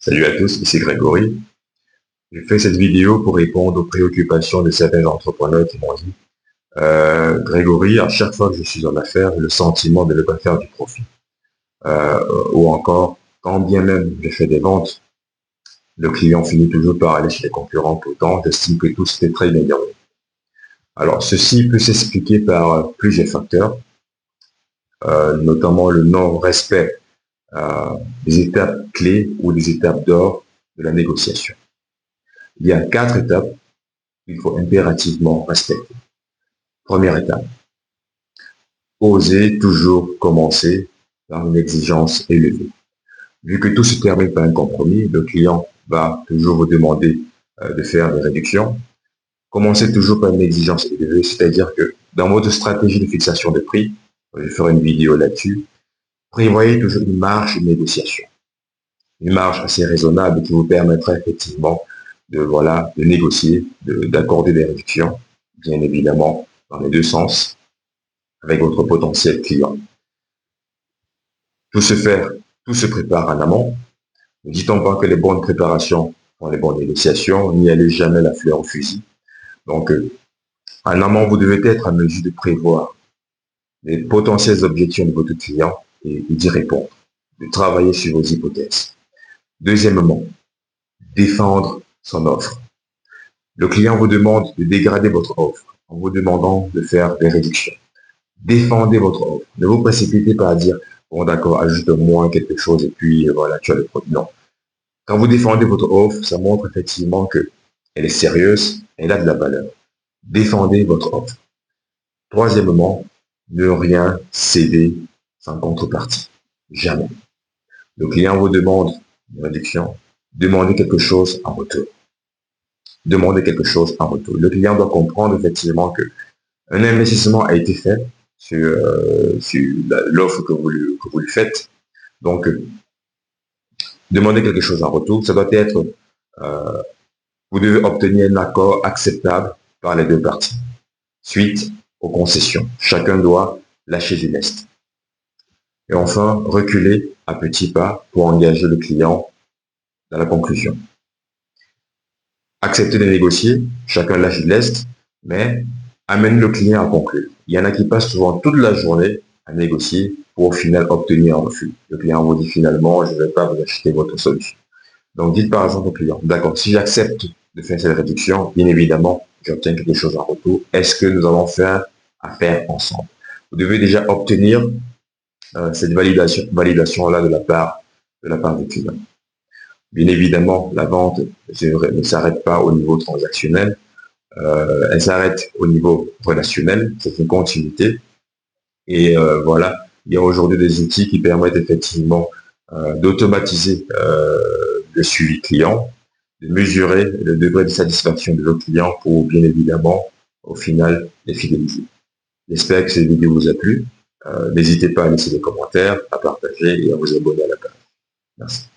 Salut à tous, ici Grégory. Je fais cette vidéo pour répondre aux préoccupations de certains entrepreneurs qui m'ont dit Grégory, à chaque fois que je suis en affaires, j'ai le sentiment de ne pas faire du profit. Ou encore, quand bien même je fais des ventes, le client finit toujours par aller chez les concurrents. Pourtant, j'estime que tout s'était très bien déroulé. Alors, ceci peut s'expliquer par plusieurs facteurs, notamment le non-respect euh, des étapes clés ou des étapes d'or de la négociation. Il y a 4 étapes qu'il faut impérativement respecter. Première étape, oser toujours commencer par une exigence élevée. Vu que tout se termine par un compromis, le client va toujours vous demander de faire des réductions. Commencez toujours par une exigence élevée, c'est-à-dire que dans votre stratégie de fixation de prix, je vais faire une vidéo là-dessus, prévoyez toujours une marge de négociation. Une marge assez raisonnable qui vous permettra effectivement de négocier, d'accorder des réductions, bien évidemment dans les deux sens, avec votre potentiel client. Tout se faire, tout se prépare en amont. Ne dit-on pas que les bonnes préparations font les bonnes négociations, n'y allez jamais la fleur au fusil. Donc, en amont, vous devez être en mesure de prévoir les potentielles objections de votre client et d'y répondre, de travailler sur vos hypothèses. Deuxièmement, défendre son offre. Le client vous demande de dégrader votre offre en vous demandant de faire des réductions. Défendez votre offre. Ne vous précipitez pas à dire, bon d'accord, ajoute-moi quelque chose et puis voilà, tu as le produit. Non. Quand vous défendez votre offre, ça montre effectivement qu'elle est sérieuse, elle a de la valeur. Défendez votre offre. Troisièmement, ne rien céder sans contrepartie. Jamais. Le client vous demande une réduction. Demandez quelque chose en retour. Demandez quelque chose en retour. Le client doit comprendre effectivement que un investissement a été fait sur l'offre que vous lui faites. Donc, demandez quelque chose en retour. Ça doit être, vous devez obtenir un accord acceptable par les deux parties. Suite aux concessions. Chacun doit lâcher du lest. Et enfin, reculer à petits pas pour engager le client dans la conclusion. Accepter de négocier, chacun lâche du lest, mais amène le client à conclure. Il y en a qui passent souvent toute la journée à négocier pour au final obtenir un refus. Le client vous dit finalement, je ne vais pas vous acheter votre solution. Donc dites par exemple au client, d'accord, si j'accepte de faire cette réduction, bien évidemment, j'obtiens quelque chose en retour. Est-ce que nous allons faire affaire ensemble? Vous devez déjà obtenir cette validation-là de la part du client. Bien évidemment, la vente ne s'arrête pas au niveau transactionnel, elle s'arrête au niveau relationnel, c'est une continuité. Et voilà, il y a aujourd'hui des outils qui permettent effectivement d'automatiser le suivi client, de mesurer le degré de satisfaction de nos clients pour bien évidemment, au final, les fidéliser. J'espère que cette vidéo vous a plu. N'hésitez pas à laisser des commentaires, à partager et à vous abonner à la page. Merci.